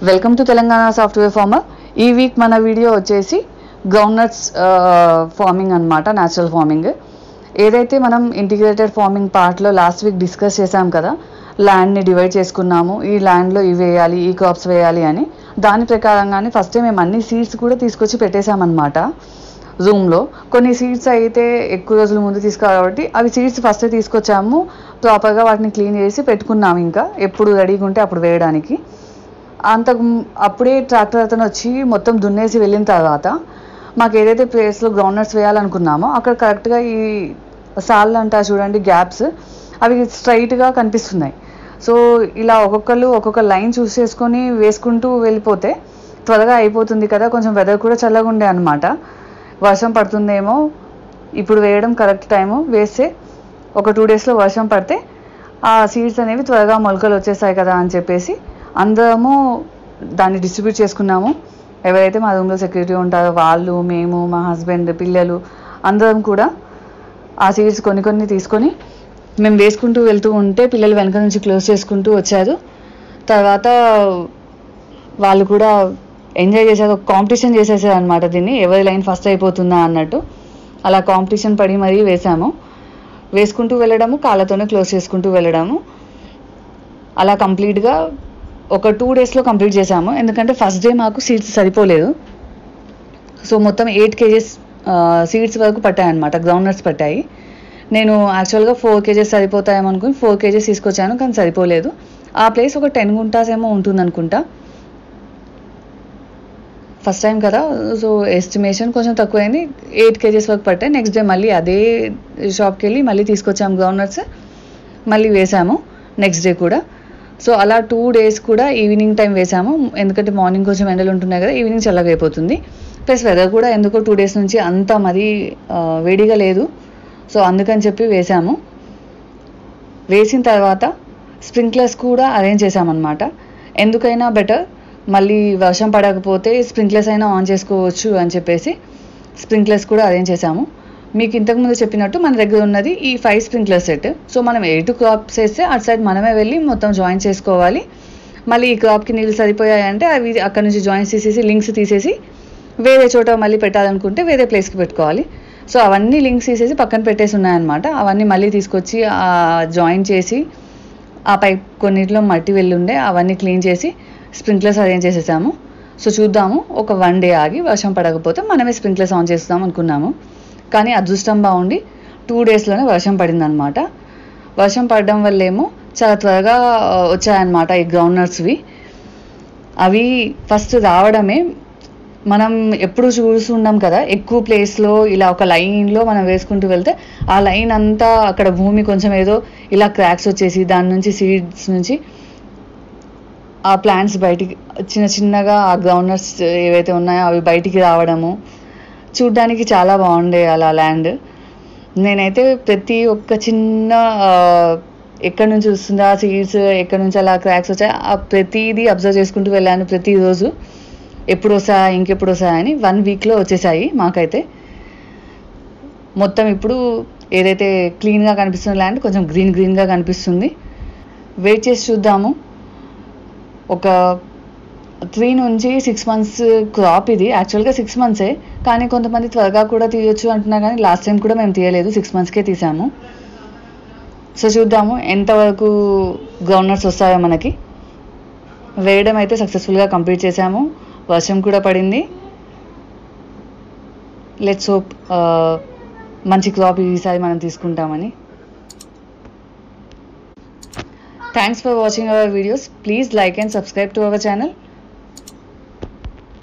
Welcome to Telangana software farmer. ఈ week మన video వచ్చేసి గ్రౌండ్ నట్స్ ఫార్మింగ్ అనమాట, న్యాచురల్ ఫార్మింగ్. ఏదైతే మనం ఇంటిగ్రేటెడ్ ఫార్మింగ్ పార్ట్లో లాస్ట్ వీక్ డిస్కస్ చేసాం కదా, ల్యాండ్ని డివైడ్ చేసుకున్నాము, ఈ ల్యాండ్లో ఇవి వేయాలి, ఈ క్రాప్స్ వేయాలి అని. దాని ప్రకారంగానే ఫస్ట్ మేము అన్ని సీడ్స్ కూడా తీసుకొచ్చి పెట్టేశామన్నమాట రూమ్లో. కొన్ని సీడ్స్ అయితే ఎక్కువ రోజుల ముందు తీసుకోవాలి కాబట్టి అవి సీడ్స్ ఫస్ట్ తీసుకొచ్చాము, ప్రాపర్గా వాటిని క్లీన్ చేసి పెట్టుకున్నాము. ఇంకా ఎప్పుడు రెడీగా ఉంటే అప్పుడు వేయడానికి. అప్పుడే ట్రాక్టర్ అతను వచ్చి మొత్తం దున్నేసి వెళ్ళిన తర్వాత మాకు ఏదైతే ప్లేస్లో గ్రౌండ్ నట్స్ వేయాలనుకున్నామో అక్కడ కరెక్ట్గా ఈ సాల్ అంటా చూడండి, గ్యాప్స్ అవి స్ట్రైట్గా కనిపిస్తున్నాయి. సో ఇలా ఒక్కొక్క లైన్ చూస్ చేసుకొని వేసుకుంటూ వెళ్ళిపోతే త్వరగా అయిపోతుంది కదా. కొంచెం వెదర్ కూడా చల్లగా ఉండే అనమాట, వర్షం పడుతుందేమో, ఇప్పుడు వేయడం కరెక్ట్ టైము, వేస్తే ఒక 2 డేస్లో వర్షం పడితే ఆ సీడ్స్ అనేవి త్వరగా మొలకలు వచ్చేసాయి కదా అని చెప్పేసి అందరము దాన్ని డిస్ట్రిబ్యూట్ చేసుకున్నాము. ఎవరైతే మా రూమ్లో సెక్యూరిటీ ఉంటారో వాళ్ళు, మేము, మా హస్బెండ్, పిల్లలు అందరం కూడా ఆ సీడ్స్ కొన్ని తీసుకొని మేము వేసుకుంటూ వెళ్తూ ఉంటే పిల్లలు వెనక నుంచి క్లోజ్ చేసుకుంటూ వచ్చారు. తర్వాత వాళ్ళు కూడా ఎంజాయ్ చేశారు, ఒక కాంపిటీషన్ చేసేసారు అనమాట దీన్ని, ఎవరి లైన్ ఫస్ట్ అయిపోతుందా అన్నట్టు. అలా కాంపిటీషన్ పడి మరీ వేసాము, వేసుకుంటూ వెళ్ళడము, కాళ్ళతోనే క్లోజ్ చేసుకుంటూ వెళ్ళడము. అలా కంప్లీట్గా ఒక 2 డేస్లో కంప్లీట్ చేసాము. ఎందుకంటే ఫస్ట్ డే మాకు సీడ్స్ సరిపోలేదు. సో మొత్తం 8 kgs సీడ్స్ వరకు పట్టాయన్నమాట, గ్రౌండ్ నట్స్ పట్టాయి. నేను యాక్చువల్గా 4 kgs సరిపోతాయేమో అనుకుని 4 kgs తీసుకొచ్చాను, కానీ సరిపోలేదు. ఆ ప్లేస్ ఒక 10 గుంటాస్ ఏమో ఉంటుందనుకుంటా, ఫస్ట్ టైం కదా. సో ఎస్టిమేషన్ కొంచెం తక్కువైంది, 8 kgs వరకు పట్టాయి. నెక్స్ట్ డే మళ్ళీ అదే షాప్కి వెళ్ళి మళ్ళీ తీసుకొచ్చాము గ్రౌండ్ నట్స్, మళ్ళీ వేసాము నెక్స్ట్ డే కూడా. సో అలా 2 డేస్ కూడా ఈవినింగ్ టైం వేసాము, ఎందుకంటే మార్నింగ్ కొంచెం ఎండలు ఉంటున్నాయి కదా, ఈవినింగ్ చల్లగా అయిపోతుంది. ప్లస్ వెదర్ కూడా ఎందుకో 2 డేస్ నుంచి అంత మరీ వేడిగా లేదు. సో అందుకని చెప్పి వేసాము. వేసిన తర్వాత స్ప్రింక్లర్స్ కూడా అరేంజ్ చేసామన్నమాట. ఎందుకైనా బెటర్, మళ్ళీ వర్షం పడకపోతే స్ప్రింక్లర్స్ అయినా ఆన్ చేసుకోవచ్చు అని చెప్పేసి స్ప్రింక్లర్స్ కూడా అరేంజ్ చేసాము. మీకు ఇంతకుముందు చెప్పినట్టు మన దగ్గర ఉన్నది ఈ 5 స్ప్రింక్లర్ సెట్. సో మనం 8 క్రాప్స్ వేస్తే అటు సైడ్ మనమే వెళ్ళి మొత్తం జాయిన్ చేసుకోవాలి. మళ్ళీ ఈ క్రాప్కి నీళ్ళు సరిపోయాయంటే అవి అక్కడ నుంచి జాయిన్స్ తీసేసి లింక్స్ తీసేసి వేరే చోట మళ్ళీ పెట్టాలనుకుంటే వేరే ప్లేస్కి పెట్టుకోవాలి. సో అవన్నీ లింక్స్ తీసేసి పక్కన పెట్టేసి ఉన్నాయన్నమాట. అవన్నీ మళ్ళీ తీసుకొచ్చి జాయిన్ చేసి ఆ పైప్ కొన్నిట్లో మట్టి వెళ్ళుండే అవన్నీ క్లీన్ చేసి స్ప్రింక్లర్స్ అరేంజ్ చేసేసాము. సో చూద్దాము, ఒక 1 డే ఆగి వర్షం పడకపోతే మనమే స్ప్రింక్లర్స్ ఆన్ చేస్తాం అనుకున్నాము. కానీ అదృష్టం బాగుండి 2 డేస్లోనే వర్షం పడిందనమాట. వర్షం పడడం వల్లేమో చాలా త్వరగా వచ్చాయన్నమాట ఈ గ్రౌండ్ నట్స్వి. అవి ఫస్ట్ రావడమే మనం ఎప్పుడు చూస్తున్నాం కదా, ఎక్కువ ప్లేస్లో ఇలా ఒక లైన్లో మనం వేసుకుంటూ వెళ్తే ఆ లైన్ అంతా అక్కడ భూమి కొంచెం ఏదో ఇలా క్రాక్స్ వచ్చేసి దాని నుంచి సీడ్స్ నుంచి ఆ ప్లాంట్స్ బయటికి చిన్నగా ఆ గ్రౌండ్ నట్స్ ఏవైతే ఉన్నాయో అవి బయటికి రావడము చూడ్డానికి చాలా బాగుండే అలా ల్యాండ్. నేనైతే ప్రతి ఒక్క చిన్న ఎక్కడి నుంచి వస్తుందా సీడ్స్, ఎక్కడి నుంచి అలా క్రాక్స్ వచ్చాయి, ఆ ప్రతిదీ అబ్జర్వ్ చేసుకుంటూ వెళ్ళాను ప్రతిరోజు. ఎప్పుడు వస్తాయా ఇంకెప్పుడు వస్తాయా అని 1 వీక్లో వచ్చేసాయి మాకైతే. మొత్తం ఇప్పుడు ఏదైతే క్లీన్గా కనిపిస్తున్న ల్యాండ్ కొంచెం గ్రీన్గా కనిపిస్తుంది. వెయిట్ చేసి చూద్దాము. ఒక 3 నుంచి 6 months క్రాప్ ఇది. యాక్చువల్గా 6 months, కానీ కొంతమంది త్వరగా కూడా తీయొచ్చు అంటున్నారు, కానీ లాస్ట్ టైం కూడా మేము తీయలేదు, 6 monthsకే తీసాము. సో చూద్దాము ఎంతవరకు గ్రౌండ్ నట్స్ వస్తాయో మనకి. వేయడం అయితే సక్సెస్ఫుల్గా కంప్లీట్ చేసాము, వర్షం కూడా పడింది. లెట్స్ హోప్ మంచి క్రాప్ ఈసారి మనం తీసుకుంటామని. Thanks for watching our videos. Please like and subscribe to our channel.